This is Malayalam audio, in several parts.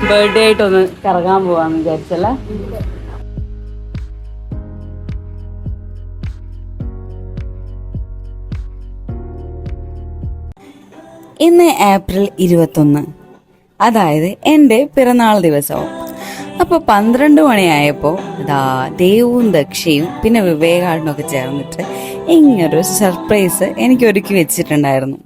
ബർത്ത്ഡേ ആയിട്ടൊന്ന് കറങ്ങാൻ പോവാന്ന് വിചാരിച്ചല്ലേ. ഇന്ന് ഏപ്രിൽ 21, അതായത് എൻ്റെ പിറന്നാൾ ദിവസവും. അപ്പോൾ 12 മണിയായപ്പോൾ ഇതാ ദേവും ദക്ഷയും പിന്നെ വിവേകാടനൊക്കെ ചേർന്നിട്ട് ഇങ്ങനൊരു സർപ്രൈസ് എനിക്ക് ഒരുക്കി വെച്ചിട്ടുണ്ടായിരുന്നു.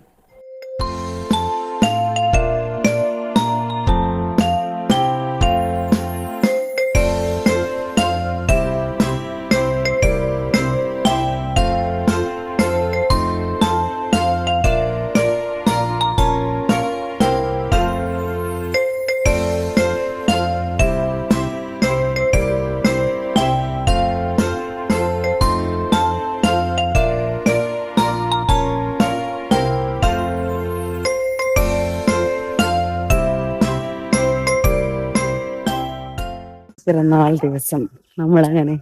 പിറന്നാൾ ദിവസം നമ്മളങ്ങനെ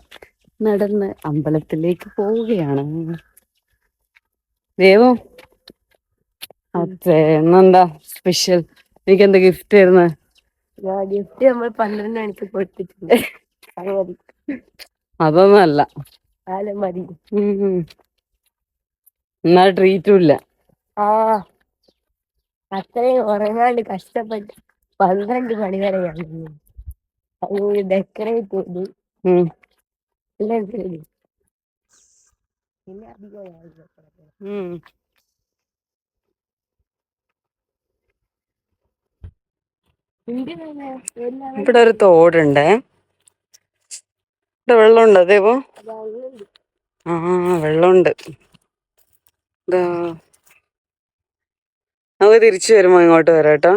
നടന്ന് അമ്പലത്തിലേക്ക് പോവുകയാണ്. ദേവം ഇന്നെന്താ സ്പെഷ്യൽ? എനിക്ക് എന്താ ഗിഫ്റ്റ് തരുന്നത്? ഗിഫ്റ്റ് നമ്മൾ 12 മണിക്ക് കൊടുത്തിട്ടുണ്ട്. അതൊന്നും അല്ല, മതി. എന്നാ ട്രീറ്റും ഇല്ല. അത്രയും ഉറങ്ങാണ്ട് കഷ്ടപ്പെട്ട് 12 മണി വരെ ഡെക്കറേറ്റ് ചെയ്ത് എല്ലാം ചെയ്തു. പിന്നെ അധികം ഇവിടെ ഒരു തോടുണ്ട്. ഇവിടെ വെള്ളമുണ്ട്. അതേപോ വെള്ളമുണ്ട്. നമുക്ക് തിരിച്ചു വരുമ്പോ ഇങ്ങോട്ട് വരാട്ടോ.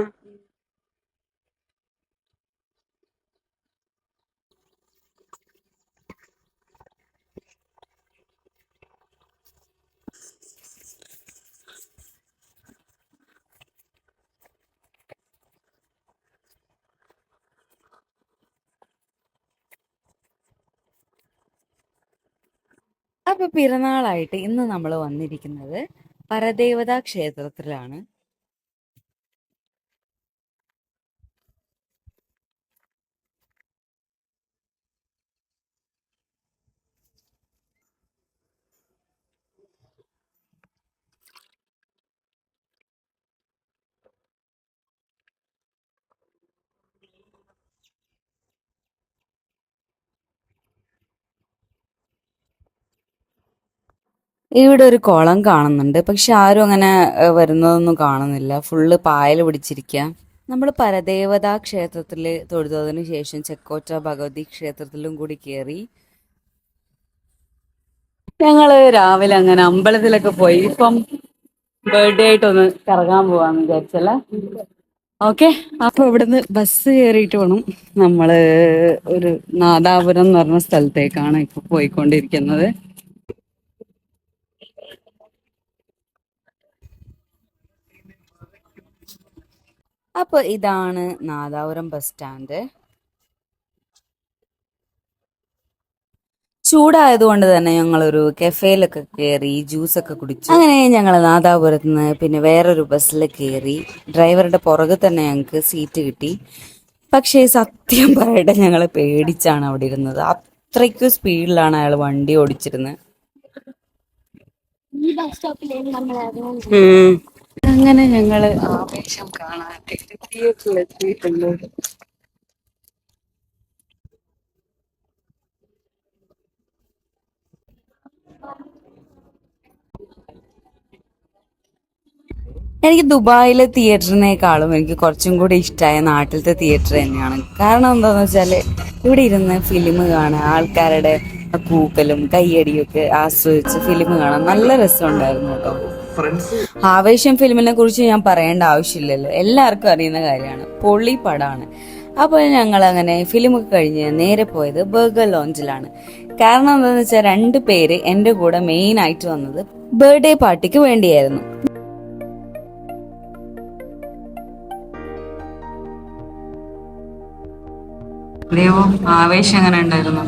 അപ്പൊ പിറന്നാളായിട്ട് ഇന്ന് നമ്മൾ വന്നിരിക്കുന്നത് പരദേവതാ ക്ഷേത്രത്തിലാണ്. ഇവിടെ ഒരു കുളം കാണുന്നുണ്ട്, പക്ഷെ ആരും അങ്ങനെ വരുന്നതൊന്നും കാണുന്നില്ല. ഫുള്ള് പായൽ പിടിച്ചിരിക്കുക. നമ്മൾ പരദേവതാ ക്ഷേത്രത്തിൽ തൊഴുതതിനു ശേഷം ചെക്കോറ്റ ഭഗവതി ക്ഷേത്രത്തിലും കൂടി കയറി ഞങ്ങള് രാവിലെ അങ്ങനെ അമ്പലത്തിലൊക്കെ പോയി. ഇപ്പം ബർത്ത്ഡേ ആയിട്ടൊന്ന് കറങ്ങാൻ പോവാന്ന് വിചാരിച്ചല്ലേ. ഓക്കെ, അപ്പൊ ഇവിടുന്ന് ബസ് കയറിയിട്ട് വേണം. നമ്മള് ഒരു നാദാപുരം എന്ന് പറഞ്ഞ സ്ഥലത്തേക്കാണ് ഇപ്പൊ പോയിക്കൊണ്ടിരിക്കുന്നത്. അപ്പോൾ ഇതാണ് നാദാപുരം ബസ് സ്റ്റാൻഡ്. ചൂടായതുകൊണ്ട് തന്നെ ഞങ്ങളൊരു കഫേയിലൊക്കെ കയറി ജ്യൂസൊക്കെ കുടിച്ചു. അങ്ങനെ ഞങ്ങൾ നാദാപുരത്ത് നിന്ന് പിന്നെ വേറൊരു ബസ്സിൽ കയറി. ഡ്രൈവറുടെ പുറകെ തന്നെ ഞങ്ങൾക്ക് സീറ്റ് കിട്ടി. പക്ഷേ സത്യം പറയട്ടെ, ഞങ്ങൾ പേടിച്ചാണ് അവിടെ ഇരുന്നത്. അത്രയ്ക്ക് സ്പീഡിലാണ് അയാൾ വണ്ടി ഓടിച്ചിരുന്നത്. അങ്ങനെ ഞങ്ങള് ആവേശം കാണാൻ തിയേറ്ററിലെത്തിയിട്ടുണ്ട്. എനിക്ക് ദുബായിലെ തിയേറ്ററിനേക്കാളും എനിക്ക് കുറച്ചും കൂടി ഇഷ്ടമായ നാട്ടിലത്തെ തിയേറ്റർ തന്നെയാണ്. കാരണം എന്താണെന്ന് വെച്ചാൽ ഇവിടെ ഇരുന്ന് ഫിലിം കാണാൻ, ആൾക്കാരുടെ കൂക്കലും കയ്യടിയും ഒക്കെ ആസ്വദിച്ച് ഫിലിം കാണാൻ നല്ല രസമുണ്ടായിരുന്നു കേട്ടോ. ആവേശം ഫിലിമിനെ കുറിച്ച് ഞാൻ പറയേണ്ട ആവശ്യമില്ലല്ലോ, എല്ലാവർക്കും അറിയുന്ന കാര്യമാണ്. പൊള്ളി പടമാണ്. അപ്പോൾ ഞങ്ങൾ അങ്ങനെ ഫിലിമൊക്കെ കഴിഞ്ഞ് നേരെ പോയത് ബർഗർ ലോഞ്ചിലാണ്. കാരണം എന്താണെന്ന് വെച്ചാൽ 2 പേര് എൻ്റെ കൂടെ മെയിൻ ആയിട്ട് വന്നത് ബർത്ത്ഡേ പാർട്ടിക്ക് വേണ്ടിയായിരുന്നു. ആവേശം എങ്ങനെ ഉണ്ടായിരുന്നു?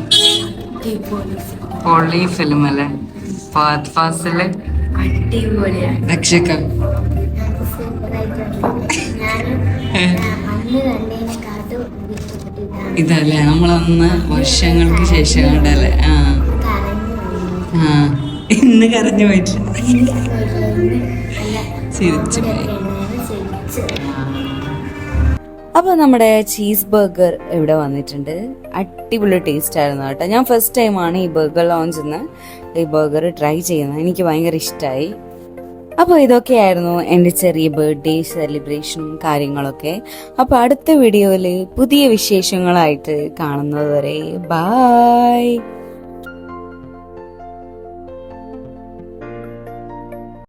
പൊള്ളി ഫിലിം അല്ലേ? ഫഹദ് ഫാസില് രക്ഷിക്ക ഇതല്ലേ നമ്മളന്ന് വർഷങ്ങൾക്ക് ശേഷം കണ്ടല്ലേ. ഇന്ന് കരഞ്ഞു പോയിട്ട് ചിരിച്ചു പോയി. അപ്പോൾ നമ്മുടെ ചീസ് ബർഗർ ഇവിടെ വന്നിട്ടുണ്ട്. അടിപൊളി ടേസ്റ്റ് ആയിരുന്നു കേട്ടോ. ഞാൻ ഫസ്റ്റ് ടൈമാണ് ഈ ബർഗർ ലോഞ്ചിൽ നിന്ന് ഈ ബർഗർ ട്രൈ ചെയ്യുന്നത്. എനിക്ക് ഭയങ്കര ഇഷ്ടമായി. അപ്പോൾ ഇതൊക്കെയായിരുന്നു എൻ്റെ ചെറിയ ബർത്ത്ഡേ സെലിബ്രേഷനും കാര്യങ്ങളൊക്കെ. അപ്പോൾ അടുത്ത വീഡിയോയിൽ പുതിയ വിശേഷങ്ങളായിട്ട് കാണുന്നത് വരെ ബായ്.